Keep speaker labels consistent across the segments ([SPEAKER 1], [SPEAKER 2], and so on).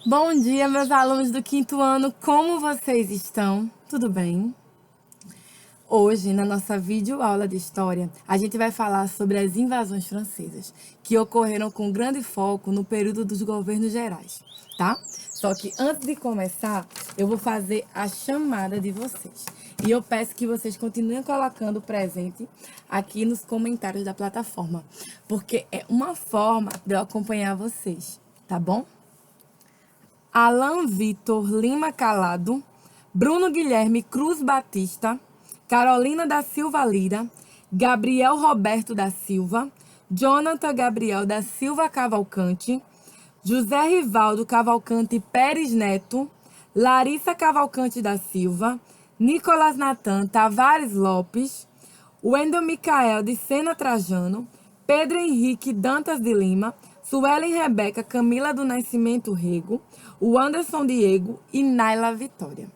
[SPEAKER 1] Bom dia, meus alunos do quinto ano, como vocês estão? Tudo bem? Hoje, na nossa videoaula de História, a gente vai falar sobre as invasões francesas, que ocorreram com grande foco no período dos governos gerais, tá? Só que antes de começar, eu vou fazer a chamada de vocês. E eu peço que vocês continuem colocando presente aqui nos comentários da plataforma, porque é uma forma de eu acompanhar vocês, tá bom? Alan Vitor Lima Calado, Bruno Guilherme Cruz Batista, Carolina da Silva Lira, Gabriel Roberto da Silva, Jonathan Gabriel da Silva Cavalcante, José Rivaldo Cavalcante Pérez Neto, Larissa Cavalcante da Silva, Nicolas Natan Tavares Lopes, Wendel Micael de Sena Trajano, Pedro Henrique Dantas de Lima, Suelen Rebeca Camila do Nascimento Rego, o Anderson Diego e Naila Vitória.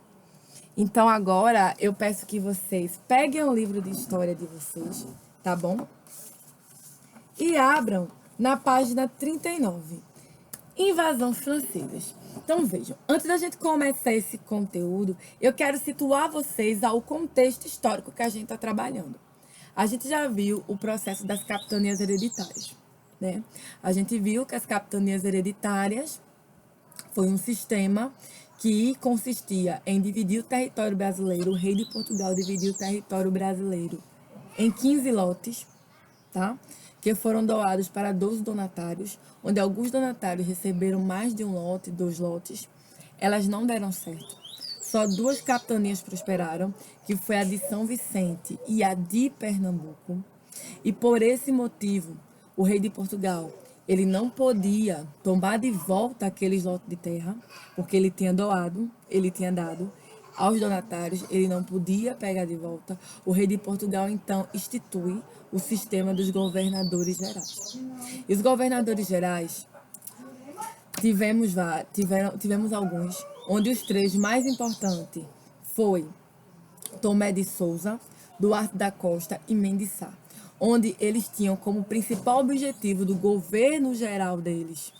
[SPEAKER 1] Então agora eu peço que vocês peguem o livro de história de vocês, tá bom? E abram na página 39. Invasão francesas. Então vejam, antes da gente começar esse conteúdo, eu quero situar vocês ao contexto histórico que a gente está trabalhando. A gente já viu o processo das capitanias hereditárias, né? A gente viu que as capitanias hereditárias foi um sistema que consistia em dividir o território brasileiro. O rei de Portugal dividiu o território brasileiro em 15 lotes, tá? Que foram doados para 12 donatários, onde alguns donatários receberam mais de um lote, 2 lotes. Elas não deram certo. Só 2 capitanias prosperaram, que foi a de São Vicente e a de Pernambuco. E por esse motivo, o rei de Portugal, ele não podia tomar de volta aqueles lotes de terra, porque ele tinha doado, ele tinha dado aos donatários, ele não podia pegar de volta. O rei de Portugal, então, institui o sistema dos governadores gerais. E os governadores gerais, tivemos alguns, onde os 3 mais importantes foi Tomé de Souza, Duarte da Costa e Mendes Sá, onde eles tinham como principal objetivo do governo geral deles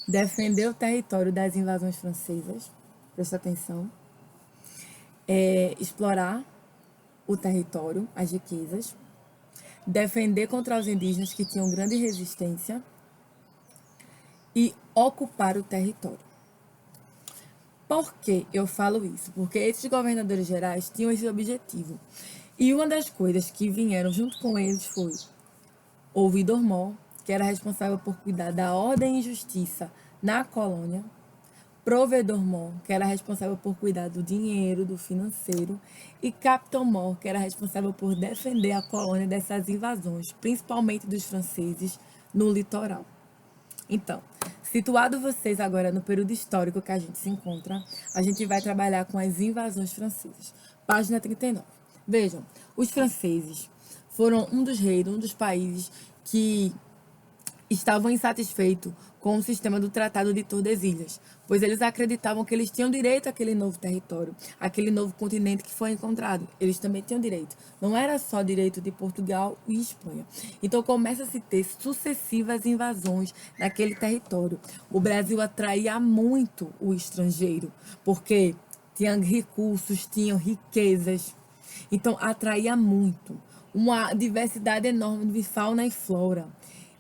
[SPEAKER 1] defender o território das invasões francesas, presta atenção, explorar o território, as riquezas, defender contra os indígenas que tinham grande resistência e ocupar o território. Por que eu falo isso? Porque esses governadores gerais tinham esse objetivo. E uma das coisas que vieram junto com eles foi Ouvidor Mor, que era responsável por cuidar da ordem e justiça na colônia, Provedor Mor, que era responsável por cuidar do dinheiro, do financeiro, e Capitão Mor, que era responsável por defender a colônia dessas invasões, principalmente dos franceses, no litoral. Então, situado vocês agora no período histórico que a gente se encontra, a gente vai trabalhar com as invasões francesas. Página 39. Vejam, os franceses foram um dos reis, um dos países que estavam insatisfeitos com o sistema do Tratado de Tordesilhas, pois eles acreditavam que eles tinham direito àquele novo território, àquele novo continente que foi encontrado. Eles também tinham direito. Não era só direito de Portugal e Espanha. Então começa a se ter sucessivas invasões naquele território. O Brasil atraía muito o estrangeiro, porque tinha recursos, tinham riquezas. Então atraía muito. Uma diversidade enorme de fauna e flora.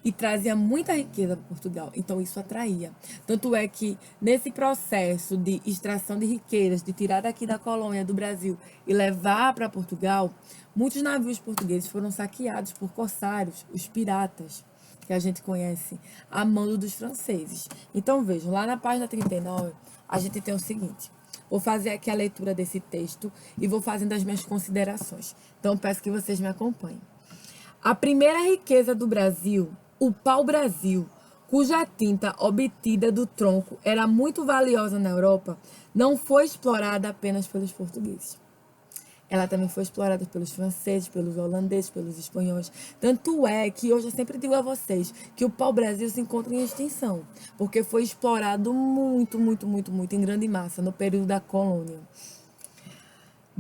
[SPEAKER 1] E trazia muita riqueza para Portugal, então isso atraía. Tanto é que nesse processo de extração de riquezas, de tirar daqui da colônia do Brasil e levar para Portugal, muitos navios portugueses foram saqueados por corsários, os piratas, que a gente conhece, a mando dos franceses. Então vejam, lá na página 39, a gente tem o seguinte. Vou fazer aqui a leitura desse texto e vou fazendo as minhas considerações. Então peço que vocês me acompanhem. A primeira riqueza do Brasil, o pau-brasil, cuja tinta obtida do tronco era muito valiosa na Europa, não foi explorada apenas pelos portugueses. Ela também foi explorada pelos franceses, pelos holandeses, pelos espanhóis. Tanto é que hoje eu sempre digo a vocês que o pau-brasil se encontra em extinção, porque foi explorado muito em grande massa no período da colônia.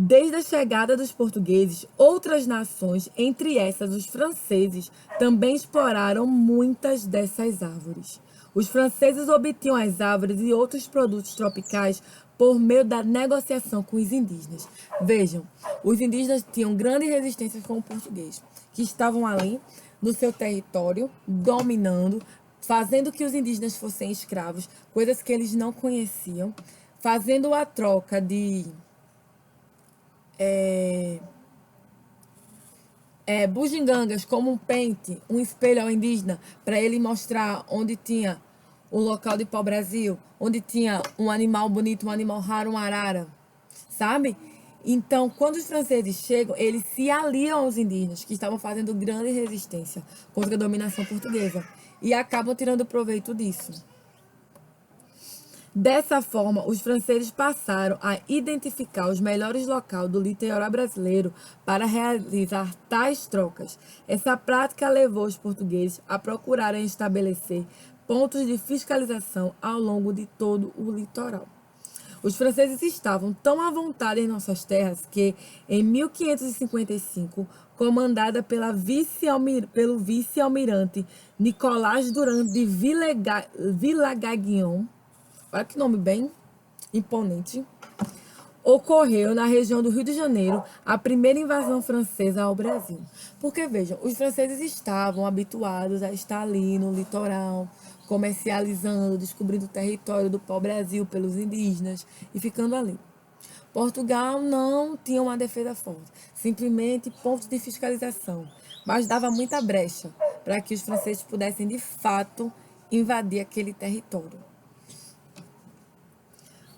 [SPEAKER 1] Desde a chegada dos portugueses, outras nações, entre essas os franceses, também exploraram muitas dessas árvores. Os franceses obtinham as árvores e outros produtos tropicais por meio da negociação com os indígenas. Vejam, os indígenas tinham grande resistência com o português, que estavam ali no seu território, dominando, fazendo que os indígenas fossem escravos, coisas que eles não conheciam, fazendo a troca de bugigangas como um pente, um espelho ao indígena, para ele mostrar onde tinha o local de pau-brasil, onde tinha um animal bonito, um animal raro, uma arara, sabe? Então, quando os franceses chegam, eles se aliam aos indígenas, que estavam fazendo grande resistência contra a dominação portuguesa, e acabam tirando proveito disso. Dessa forma, os franceses passaram a identificar os melhores locais do litoral brasileiro para realizar tais trocas. Essa prática levou os portugueses a procurarem estabelecer pontos de fiscalização ao longo de todo o litoral. Os franceses estavam tão à vontade em nossas terras que, em 1555, comandada pelo vice-almirante Nicolas Durand de Villagagnon, olha que nome bem imponente, ocorreu na região do Rio de Janeiro a primeira invasão francesa ao Brasil. Porque, vejam, os franceses estavam habituados a estar ali no litoral, comercializando, descobrindo o território do pau-brasil pelos indígenas e ficando ali. Portugal não tinha uma defesa forte, simplesmente pontos de fiscalização, mas dava muita brecha para que os franceses pudessem, de fato, invadir aquele território.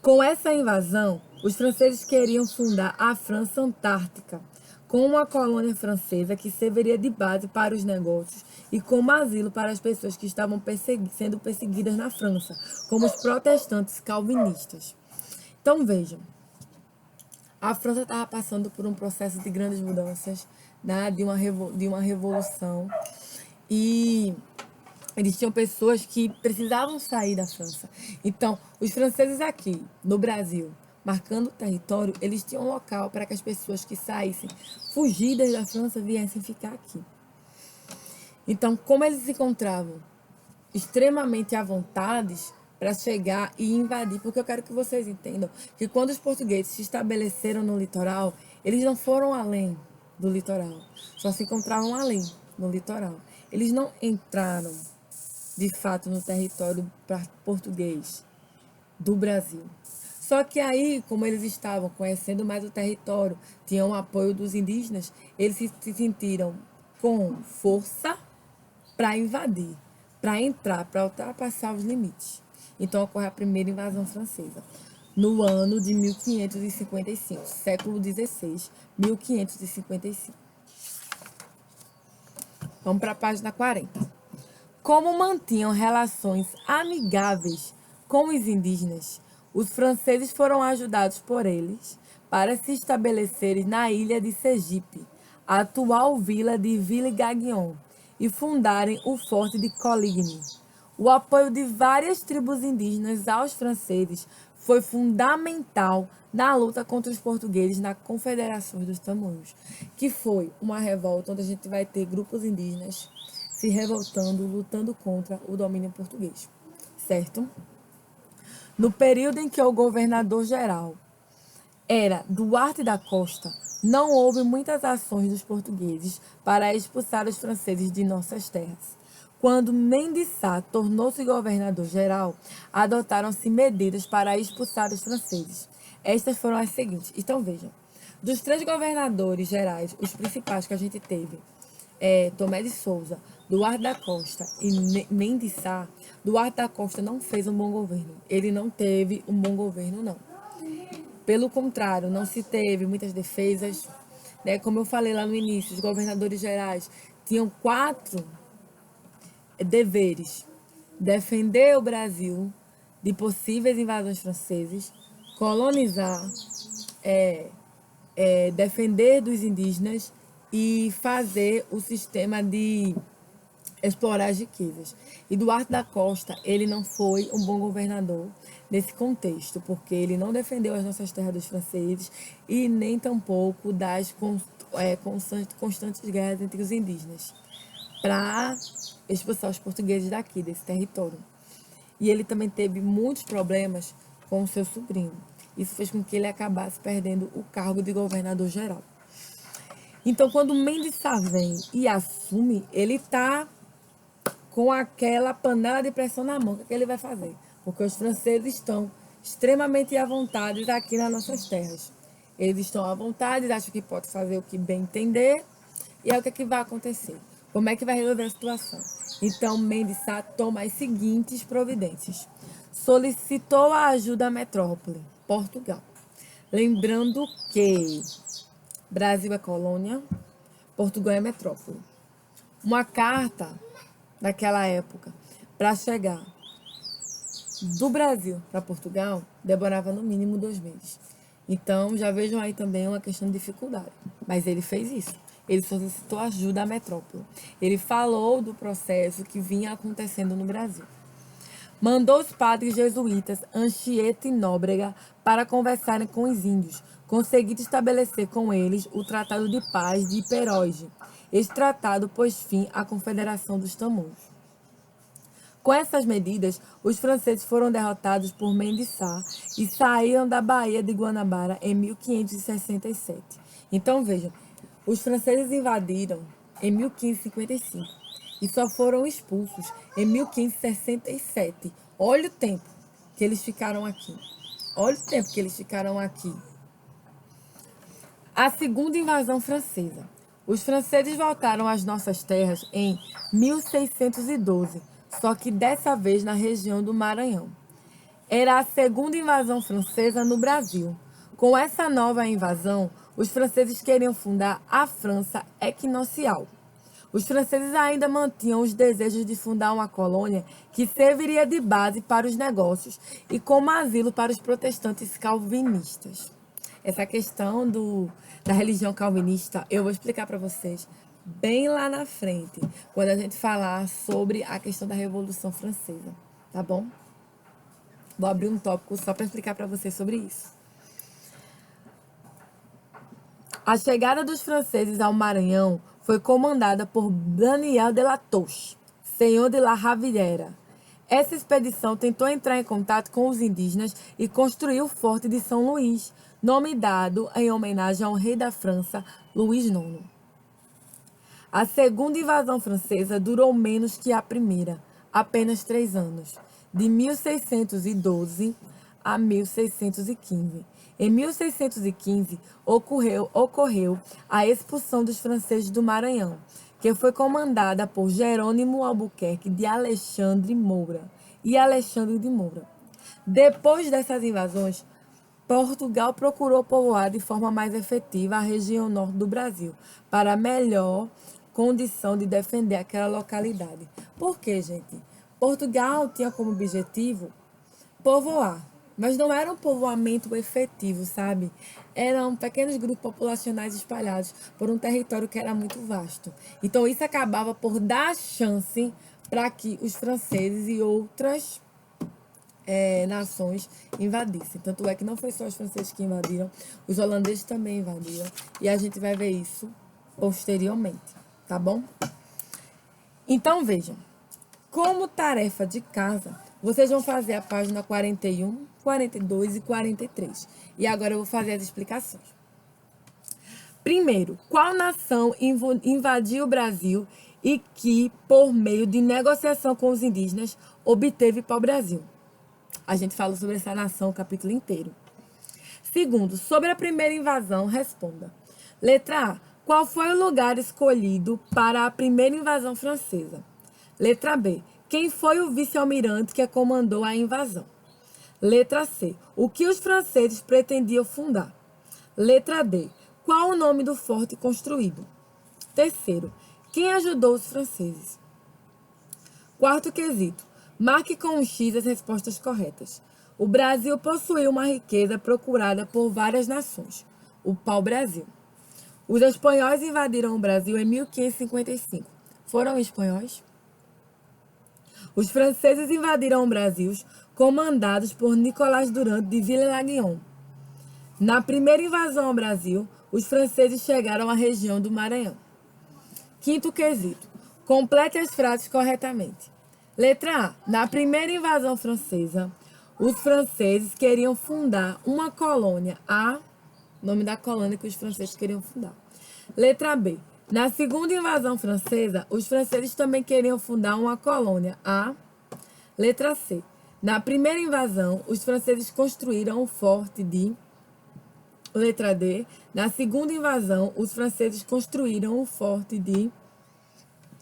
[SPEAKER 1] Com essa invasão, os franceses queriam fundar a França Antártica, com uma colônia francesa que serviria de base para os negócios e como asilo para as pessoas que estavam sendo perseguidas na França, como os protestantes calvinistas. Então vejam, a França estava passando por um processo de grandes mudanças, né, de uma revolução, e eles tinham pessoas que precisavam sair da França. Então, os franceses aqui, no Brasil, marcando o território, eles tinham um local para que as pessoas que saíssem fugidas da França viessem ficar aqui. Então, como eles se encontravam extremamente à vontade para chegar e invadir, porque eu quero que vocês entendam que quando os portugueses se estabeleceram no litoral, eles não foram além do litoral, só se encontravam além no litoral. Eles não entraram de fato no território português do Brasil. Só que aí, como eles estavam conhecendo mais o território, tinham o apoio dos indígenas, eles se sentiram com força para invadir, para entrar, para ultrapassar os limites. Então ocorre a primeira invasão francesa, no ano de 1555, século XVI, 1555. Vamos para a página 40. Como mantinham relações amigáveis com os indígenas, os franceses foram ajudados por eles para se estabelecerem na ilha de Sergipe, a atual vila de Villagagnon, e fundarem o forte de Coligny. O apoio de várias tribos indígenas aos franceses foi fundamental na luta contra os portugueses na Confederação dos Tamoios, que foi uma revolta onde a gente vai ter grupos indígenas se revoltando, lutando contra o domínio português, certo? No período em que o governador-geral era Duarte da Costa, não houve muitas ações dos portugueses para expulsar os franceses de nossas terras. Quando Mendes Sá tornou-se governador-geral, adotaram-se medidas para expulsar os franceses. Estas foram as seguintes. Então, vejam, dos 3 governadores gerais, os principais que a gente teve, Tomé de Souza, Duarte da Costa e Mendes Sá, Duarte da Costa não fez um bom governo. Ele não teve um bom governo, não. Pelo contrário, não se teve muitas defesas, né? Como eu falei lá no início, os governadores gerais tinham 4 deveres: defender o Brasil de possíveis invasões francesas, colonizar, defender dos indígenas e fazer o sistema de explorar as riquezas. E Duarte da Costa, ele não foi um bom governador nesse contexto, porque ele não defendeu as nossas terras dos franceses e nem tampouco das constantes guerras entre os indígenas para expulsar os portugueses daqui, desse território. e ele também teve muitos problemas com o seu sobrinho. Isso fez com que ele acabasse perdendo o cargo de governador-geral. Então, quando Mendes Sá vem e assume, ele está com aquela panela de pressão na mão. O que ele vai fazer? Porque os franceses estão extremamente à vontade aqui nas nossas terras. Eles estão à vontade, acham que pode fazer o que bem entender. E é o que vai acontecer. Como é que vai resolver a situação? Então, Mendes Sá toma as seguintes providências. Solicitou a ajuda à metrópole, Portugal. Lembrando que Brasil é colônia, Portugal é metrópole. Uma carta naquela época para chegar do Brasil para Portugal demorava no mínimo 2 meses. Então, já vejam aí também uma questão de dificuldade. Mas ele fez isso. Ele solicitou ajuda à metrópole. Ele falou do processo que vinha acontecendo no Brasil. Mandou os padres jesuítas Anchieta e Nóbrega para conversarem com os índios, conseguindo estabelecer com eles o Tratado de Paz de Iperoige. Este tratado pôs fim à Confederação dos Tamoios. Com essas medidas, os franceses foram derrotados por Mendes Sá e saíram da Baía de Guanabara em 1567. Então, vejam, os franceses invadiram em 1555 e só foram expulsos em 1567. Olha o tempo que eles ficaram aqui. Olha o tempo que eles ficaram aqui. A segunda invasão francesa. Os franceses voltaram às nossas terras em 1612, só que dessa vez na região do Maranhão. Era a segunda invasão francesa no Brasil. Com essa nova invasão, os franceses queriam fundar a França equinocial. Os franceses ainda mantinham os desejos de fundar uma colônia que serviria de base para os negócios e como asilo para os protestantes calvinistas. Essa questão da religião calvinista eu vou explicar para vocês bem lá na frente, quando a gente falar sobre a questão da Revolução Francesa, tá bom? Vou abrir um tópico só para explicar para vocês sobre isso. A chegada dos franceses ao Maranhão foi comandada por Daniel de la Touche, senhor de La Raviera. Essa expedição tentou entrar em contato com os indígenas e construiu o Forte de São Luís, nome dado em homenagem ao rei da França, Luís IX. A segunda invasão francesa durou menos que a primeira, apenas 3 anos, de 1612 a 1615. Em 1615, ocorreu a expulsão dos franceses do Maranhão, que foi comandada por Jerônimo Albuquerque de Alexandre de Moura. Depois dessas invasões, Portugal procurou povoar de forma mais efetiva a região norte do Brasil, para melhor condição de defender aquela localidade. Por quê, gente? Portugal tinha como objetivo povoar, mas não era um povoamento efetivo, sabe? Eram pequenos grupos populacionais espalhados por um território que era muito vasto. Então, isso acabava por dar chance para que os franceses e outras nações invadissem. Tanto é que não foi só os franceses que invadiram, os holandeses também invadiram. E a gente vai ver isso posteriormente, tá bom? Então, vejam. Como tarefa de casa, vocês vão fazer a página 41, 42 e 43. E agora eu vou fazer as explicações. Primeiro, qual nação invadiu o Brasil e que, por meio de negociação com os indígenas, obteve pau-brasil? A gente fala sobre essa nação o capítulo inteiro. Segundo, sobre a primeira invasão, responda. Letra A. Qual foi o lugar escolhido para a primeira invasão francesa? Letra B. Quem foi o vice-almirante que comandou a invasão? Letra C. O que os franceses pretendiam fundar? Letra D. Qual o nome do forte construído? Terceiro. Quem ajudou os franceses? Quarto quesito. Marque com um X as respostas corretas. O Brasil possuiu uma riqueza procurada por várias nações. O pau-brasil. Os espanhóis invadiram o Brasil em 1555. Foram espanhóis? Os franceses invadiram o Brasil, comandados por Nicolas Durand de Villelaguion. Na primeira invasão ao Brasil, os franceses chegaram à região do Maranhão. Quinto quesito. Complete as frases corretamente. Letra A. Na primeira invasão francesa, os franceses queriam fundar uma colônia. A, nome da colônia que os franceses queriam fundar. Letra B. Na segunda invasão francesa, os franceses também queriam fundar uma colônia. A. Letra C. Na primeira invasão, os franceses construíram o forte de... Letra D. Na segunda invasão, os franceses construíram o forte de...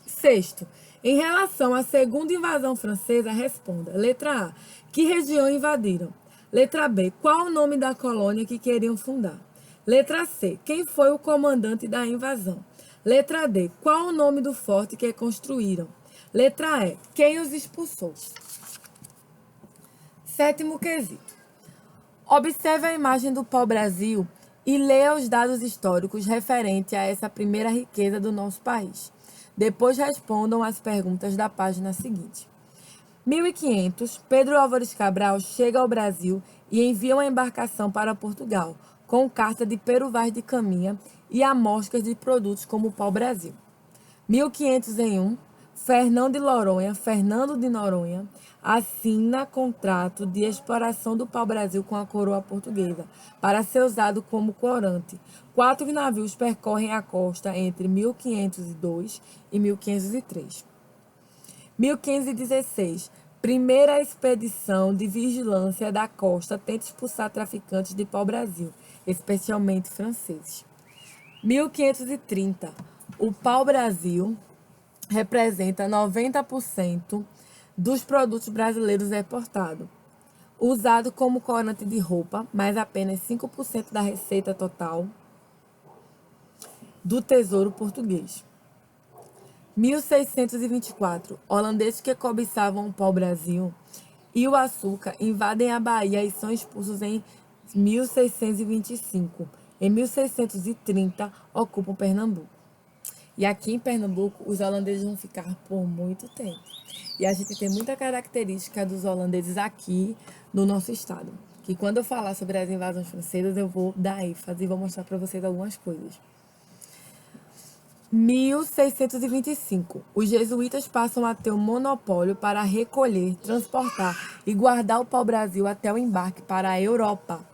[SPEAKER 1] Sexto. Em relação à segunda invasão francesa, responda. Letra A. Que região invadiram? Letra B. Qual o nome da colônia que queriam fundar? Letra C. Quem foi o comandante da invasão? Letra D. Qual o nome do forte que construíram? Letra E. Quem os expulsou? Sétimo quesito. Observe a imagem do pau-brasil e leia os dados históricos referentes a essa primeira riqueza do nosso país. Depois respondam as perguntas da página seguinte. 1500, Pedro Álvares Cabral chega ao Brasil e envia uma embarcação para Portugal, com carta de Pero Vaz de Caminha e amostras de produtos como o pau-brasil. 1501, Fernando de Noronha, assina contrato de exploração do pau-brasil com a coroa portuguesa, para ser usado como corante. 4 navios percorrem a costa entre 1502 e 1503. 1516, primeira expedição de vigilância da costa tenta expulsar traficantes de pau-brasil, especialmente franceses. 1530, o pau-brasil representa 90% dos produtos brasileiros exportados, usado como corante de roupa, mas apenas 5% da receita total do Tesouro Português. 1624, holandeses que cobiçavam o pau-brasil e o açúcar invadem a Bahia e são expulsos em 1625. Em 1630, ocupam Pernambuco. E aqui em Pernambuco, os holandeses vão ficar por muito tempo. E a gente tem muita característica dos holandeses aqui no nosso estado. Que quando eu falar sobre as invasões francesas, eu vou dar ênfase e vou mostrar para vocês algumas coisas. 1625. Os jesuítas passam a ter um monopólio para recolher, transportar e guardar o pau-brasil até o embarque para a Europa.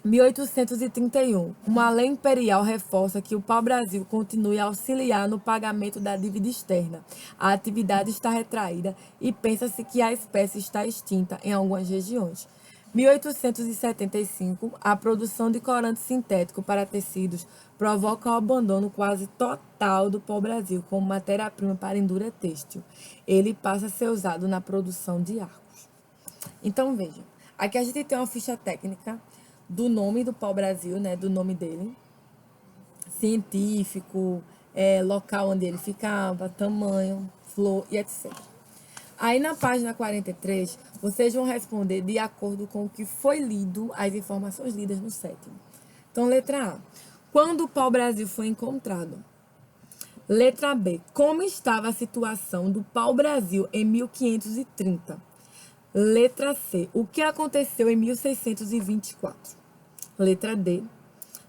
[SPEAKER 1] 1831. Uma lei imperial reforça que o pau-brasil continue a auxiliar no pagamento da dívida externa. A atividade está retraída e pensa-se que a espécie está extinta em algumas regiões. 1875. A produção de corante sintético para tecidos provoca o abandono quase total do pau-brasil como matéria-prima para a indústria têxtil. Ele passa a ser usado na produção de arcos. Então, vejam. Aqui a gente tem uma ficha técnica do nome do pau-brasil, né, do nome dele, científico, local onde ele ficava, tamanho, flor e etc. Aí na página 43, vocês vão responder de acordo com o que foi lido, as informações lidas no sétimo. Então, letra A. Quando o pau-brasil foi encontrado? Letra B. Como estava a situação do pau-brasil em 1530? Letra C. O que aconteceu em 1624? Letra D.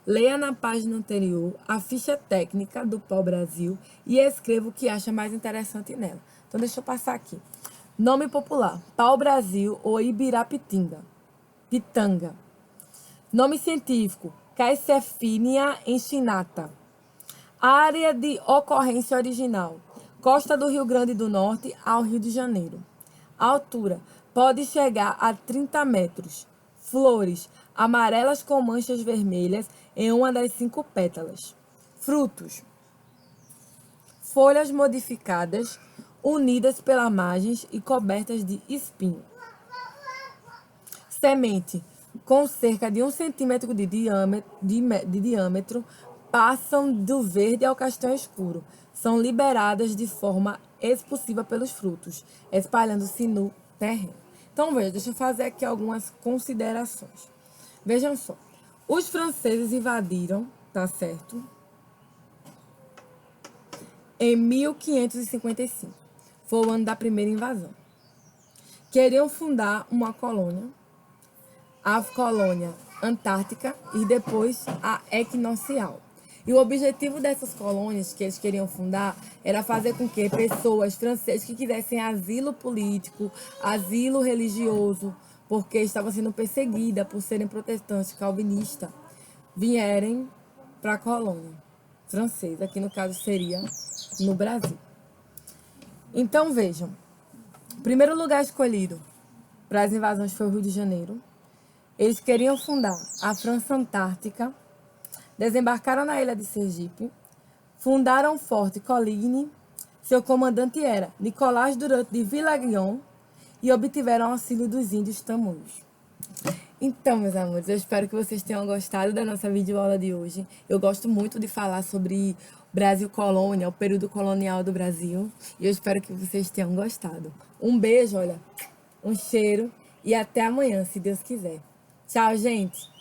[SPEAKER 1] Leia na página anterior a ficha técnica do pau-brasil e escreva o que acha mais interessante nela. Então, deixa eu passar aqui. Nome popular: pau-brasil ou ibirapitinga. Pitanga. Nome científico: Caecephinia enchinata. Área de ocorrência original: costa do Rio Grande do Norte ao Rio de Janeiro. Altura: pode chegar a 30 metros. Flores: amarelas com manchas vermelhas em uma das 5 pétalas. Frutos: folhas modificadas, unidas pelas margens e cobertas de espinho. Semente: com cerca de 1 centímetro de diâmetro, passam do verde ao castanho escuro. São liberadas de forma expulsiva pelos frutos, espalhando-se no terreno. Então, veja, deixa eu fazer aqui algumas considerações. Vejam só. Os franceses invadiram, tá certo? Em 1555. Foi o ano da primeira invasão. Queriam fundar uma colônia, a colônia Antártica e depois a Equinocial. E o objetivo dessas colônias que eles queriam fundar era fazer com que pessoas francesas que quisessem asilo político, asilo religioso, porque estavam sendo perseguidas por serem protestantes calvinistas, vierem para a colônia francesa, que no caso seria no Brasil. Então vejam, o primeiro lugar escolhido para as invasões foi o Rio de Janeiro. Eles queriam fundar a França Antártica, desembarcaram na ilha de Sergipe, fundaram o Forte Coligny, seu comandante era Nicolás Durant de Villagran, e obtiveram auxílio dos índios tamoios. Então, meus amores, eu espero que vocês tenham gostado da nossa videoaula de hoje. Eu gosto muito de falar sobre Brasil colônia, o período colonial do Brasil, e eu espero que vocês tenham gostado. Um beijo, olha, um cheiro, e até amanhã, se Deus quiser. Tchau, gente!